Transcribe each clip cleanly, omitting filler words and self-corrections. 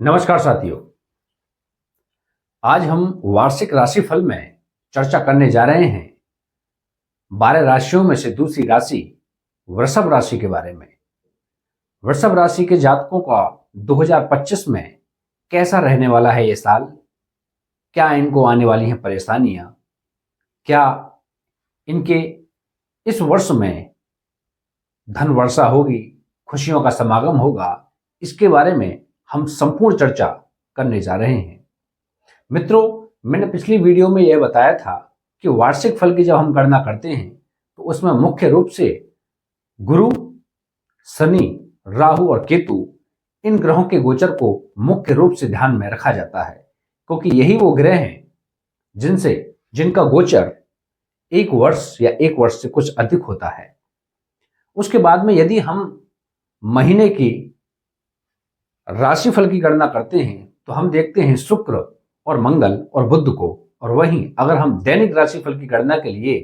नमस्कार साथियों। आज हम वार्षिक राशिफल में चर्चा करने जा रहे हैं 12 राशियों में से दूसरी राशि वृषभ राशि के बारे में। वृषभ राशि के जातकों का 2025 में कैसा रहने वाला है ये साल, क्या इनको आने वाली हैं परेशानियां, क्या इनके इस वर्ष में धन वर्षा होगी, खुशियों का समागम होगा, इसके बारे में हम संपूर्ण चर्चा करने जा रहे हैं। मित्रों, मैंने पिछली वीडियो में यह बताया था कि वार्षिक फल की जब हम गणना करते हैं तो उसमें मुख्य रूप से गुरु, शनि, राहु और केतु इन ग्रहों के गोचर को मुख्य रूप से ध्यान में रखा जाता है, क्योंकि यही वो ग्रह हैं जिनका गोचर एक वर्ष या एक वर्ष से कुछ अधिक होता है। उसके बाद में यदि हम महीने की राशिफल की गणना करते हैं तो हम देखते हैं शुक्र और मंगल और बुध को, और वहीं अगर हम दैनिक राशिफल की गणना के लिए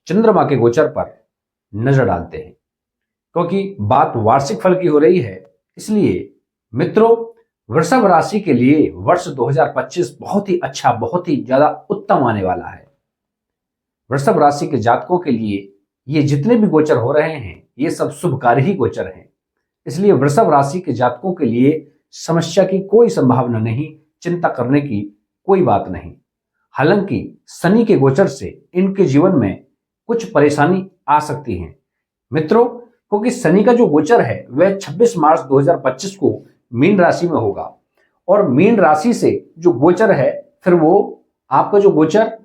चंद्रमा के गोचर पर नजर डालते हैं, क्योंकि बात वार्षिक फल की हो रही है, इसलिए मित्रों वृषभ राशि के लिए वर्ष 2025 बहुत ही अच्छा, बहुत ही ज्यादा उत्तम आने वाला है। वृषभ राशि के जातकों के लिए ये जितने भी गोचर हो रहे हैं ये सब शुभकारी ही गोचर हैं, इसलिए वृषभ राशि के जातकों के लिए समस्या की कोई संभावना नहीं, चिंता करने की कोई बात नहीं। हालांकि शनि के गोचर से इनके जीवन में कुछ परेशानी आ सकती है मित्रों, क्योंकि शनि का जो गोचर है वह 26 मार्च 2025 को मीन राशि में होगा, और मीन राशि से जो गोचर है फिर वो आपका जो गोचर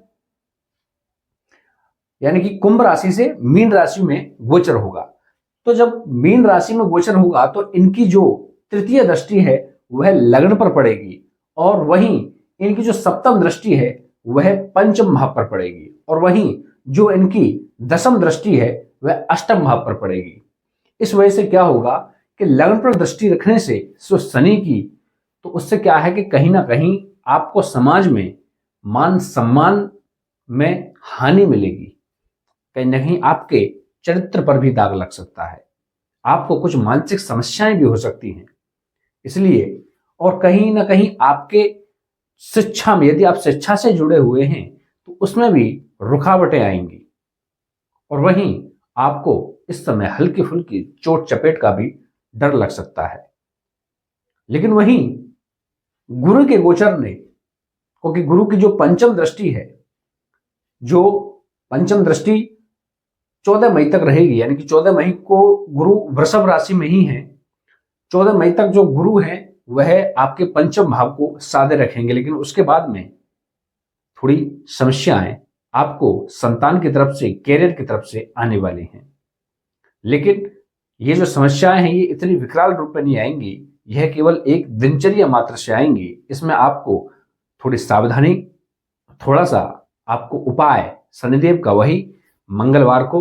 यानी कि कुंभ राशि से मीन राशि में गोचर होगा। तो जब मीन राशि में गोचर होगा तो इनकी जो तृतीय दृष्टि है वह लग्न पर पड़ेगी, और वहीं इनकी जो सप्तम दृष्टि है वह पंचम भाव पर पड़ेगी, और वहीं जो इनकी दशम दृष्टि है वह अष्टम भाव पर पड़ेगी। इस वजह से क्या होगा कि लग्न पर दृष्टि रखने से जो शनि की, तो उससे क्या है कि कहीं ना कहीं आपको समाज में मान सम्मान में हानि मिलेगी, कहीं ना कहीं आपके चरित्र पर भी दाग लग सकता है, आपको कुछ मानसिक समस्याएं भी हो सकती हैं। इसलिए और कहीं ना कहीं आपके शिक्षा में, यदि आप शिक्षा से जुड़े हुए हैं तो उसमें भी रुकावटें आएंगी, और वहीं आपको इस समय हल्की फुल्की चोट चपेट का भी डर लग सकता है। लेकिन वहीं गुरु के गोचर ने, क्योंकि गुरु की जो पंचम दृष्टि है, जो पंचम दृष्टि 14 मई तक रहेगी, यानी कि 14 मई को गुरु वृषभ राशि में ही है। 14 मई तक जो गुरु है वह आपके पंचम भाव को सादे रखेंगे, लेकिन उसके बाद में थोड़ी समस्याएं आपको संतान की तरफ से, कैरियर की तरफ से आने वाली हैं। लेकिन ये जो समस्याएं हैं ये इतनी विकराल रूप में नहीं आएंगी, यह केवल एक दिनचर्या मात्र से आएंगी। इसमें आपको थोड़ी सावधानी, थोड़ा सा आपको उपाय शनिदेव का, वही मंगलवार को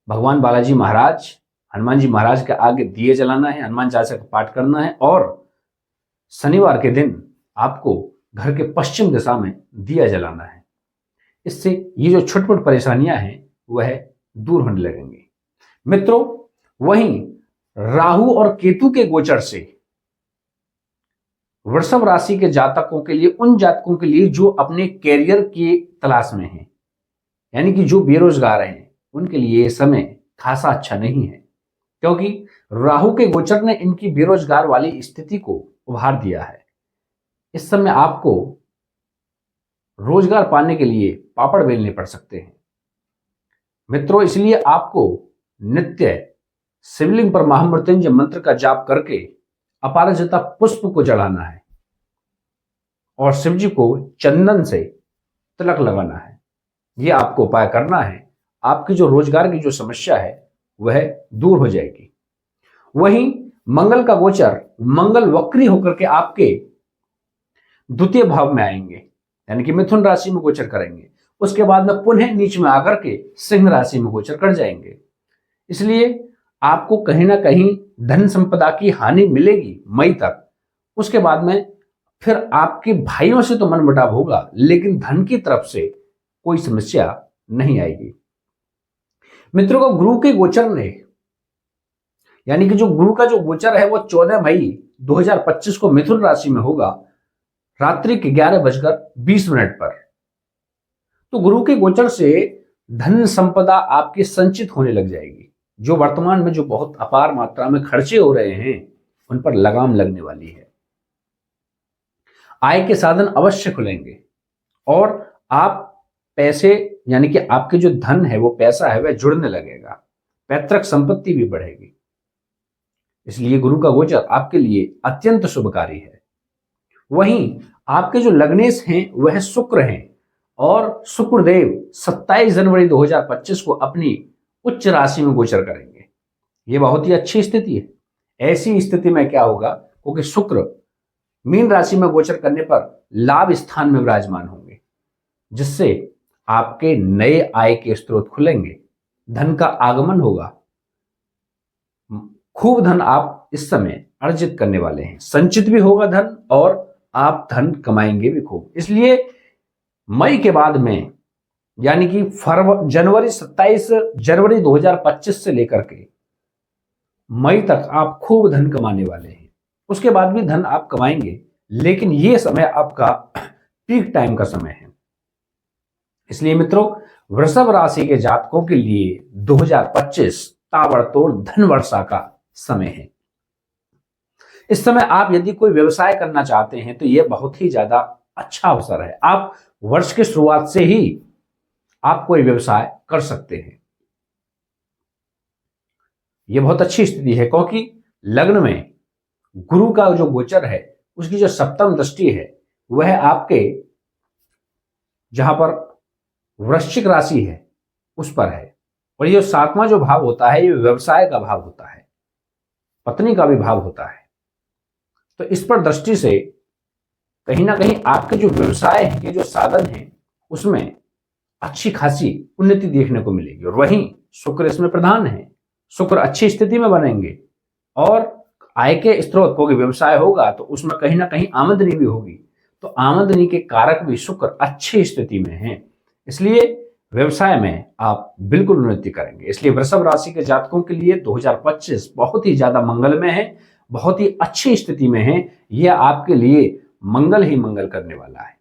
भगवान बालाजी महाराज, हनुमान जी महाराज के आगे दिए जलाना है, हनुमान चालीसा का पाठ करना है, और शनिवार के दिन आपको घर के पश्चिम दिशा में दिया जलाना है। इससे ये जो छुटपुट परेशानियां हैं वह दूर होने लगेंगी मित्रों। वहीं राहु और केतु के गोचर से वृषभ राशि के जातकों के लिए, उन जातकों के लिए जो अपने कैरियर की तलाश में हैं, यानी कि जो बेरोजगार हैं, उनके लिए यह समय खासा अच्छा नहीं है, क्योंकि राहु के गोचर ने इनकी बेरोजगार वाली स्थिति को उभार दिया है। इस समय आपको रोजगार पाने के लिए पापड़ बेलने पड़ सकते हैं मित्रों। इसलिए आपको नित्य शिवलिंग पर महामृत्युंजय मंत्र का जाप करके अपराजिता पुष्प को चढ़ाना है, और शिव जी को चंदन से तिलक लगाना है। यह आपको उपाय करना है, आपकी जो रोजगार की जो समस्या है वह दूर हो जाएगी। वहीं मंगल का गोचर, मंगल वक्री होकर के आपके द्वितीय भाव में आएंगे, यानी कि मिथुन राशि में गोचर करेंगे। उसके बाद में पुनः नीच में आकर के सिंह राशि में गोचर कर जाएंगे। इसलिए आपको कहीं ना कहीं धन संपदा की हानि मिलेगी मई तक। उसके बाद में फिर आपके भाइयों से तो मनमुटाव होगा, लेकिन धन की तरफ से कोई समस्या नहीं आएगी मित्रों। को गुरु के गोचर ने यानी कि जो गुरु का जो गोचर है वो 14 मई 2025 को मिथुन राशि में होगा, रात्रि के 11:20 पर। तो गुरु के गोचर से धन संपदा आपकी संचित होने लग जाएगी। जो वर्तमान में जो बहुत अपार मात्रा में खर्चे हो रहे हैं उन पर लगाम लगने वाली है। आय के साधन अवश्य खुलेंगे और आप पैसे यानी कि आपके जो धन है वो पैसा है वह जुड़ने लगेगा। पैतृक संपत्ति भी बढ़ेगी। इसलिए गुरु का गोचर आपके लिए अत्यंत शुभकारी है। वहीं आपके जो लग्नेश हैं वह शुक्र हैं और शुक्रदेव 27 जनवरी 2025 को अपनी उच्च राशि में गोचर करेंगे। यह बहुत ही अच्छी स्थिति है। ऐसी स्थिति में क्या होगा, क्योंकि शुक्र मीन राशि में गोचर करने पर लाभ स्थान में विराजमान होंगे, जिससे आपके नए आय के स्रोत खुलेंगे, धन का आगमन होगा। खूब धन आप इस समय अर्जित करने वाले हैं, संचित भी होगा धन और आप धन कमाएंगे भी खूब। इसलिए मई के बाद में यानी कि 27 जनवरी 2025 से लेकर के मई तक आप खूब धन कमाने वाले हैं। उसके बाद भी धन आप कमाएंगे, लेकिन यह समय आपका पीक टाइम का समय है। इसलिए मित्रों, वृषभ राशि के जातकों के लिए 2025 ताबड़तोड़ धन वर्षा का समय है। इस समय आप यदि कोई व्यवसाय करना चाहते हैं तो यह बहुत ही ज्यादा अच्छा अवसर है। आप वर्ष की शुरुआत से ही आप कोई व्यवसाय कर सकते हैं। यह बहुत अच्छी स्थिति है, क्योंकि लग्न में गुरु का जो गोचर है उसकी जो सप्तम दृष्टि है वह आपके जहां पर वृश्चिक राशि है उस पर है। और ये 7वां जो भाव होता है ये व्यवसाय का भाव होता है, पत्नी का भी भाव होता है। तो इस पर दृष्टि से कहीं ना कहीं आपके जो व्यवसाय के जो साधन हैं उसमें अच्छी खासी उन्नति देखने को मिलेगी। और वहीं शुक्र इसमें प्रधान है, शुक्र अच्छी स्थिति में बनेंगे और आय के स्रोत, क्योंकि व्यवसाय होगा तो उसमें कहीं ना कहीं आमदनी भी होगी। तो आमदनी के कारक भी शुक्र अच्छी स्थिति में हैं, इसलिए व्यवसाय में आप बिल्कुल उन्नति करेंगे। इसलिए वृषभ राशि के जातकों के लिए 2025 बहुत ही ज्यादा मंगलमय है, बहुत ही अच्छी स्थिति में है। यह आपके लिए मंगल ही मंगल करने वाला है।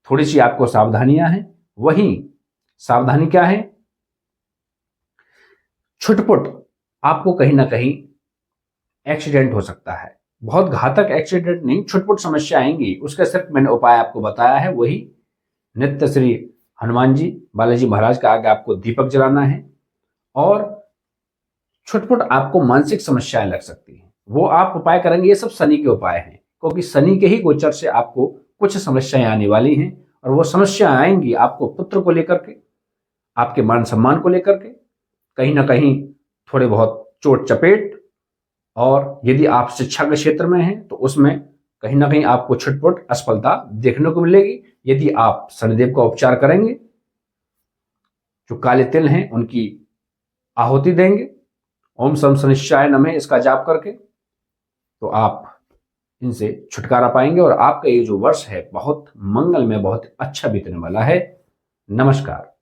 थोड़ी सी आपको सावधानियां हैं। वहीं सावधानी क्या है, छुटपुट आपको कहीं ना कहीं एक्सीडेंट हो सकता है। बहुत घातक एक्सीडेंट नहीं, छुटपुट समस्या आएंगी। उसका सिर्फ मैंने उपाय आपको बताया है, वही नित्य श्री हनुमान जी बालाजी महाराज का आगे आपको दीपक जलाना है। और छुटपुट आपको मानसिक समस्याएं लग सकती हैं, वो आप उपाय करेंगे। ये सब शनि के उपाय हैं, क्योंकि शनि के ही गोचर से आपको कुछ समस्याएं आने वाली हैं। और वो समस्याएं आएंगी आपको पुत्र को लेकर के, आपके मान सम्मान को लेकर के, कहीं ना कहीं थोड़े बहुत चोट चपेट। और यदि आप शिक्षा के क्षेत्र में हैं तो उसमें कहीं ना कहीं आपको छुटपुट असफलता देखने को मिलेगी। यदि आप शनिदेव का उपचार करेंगे, जो काले तिल हैं उनकी आहुति देंगे, ओम सम शनिश्चाय नमः इसका जाप करके, तो आप इनसे छुटकारा पाएंगे और आपका ये जो वर्ष है बहुत मंगल में बहुत अच्छा बीतने वाला है। नमस्कार।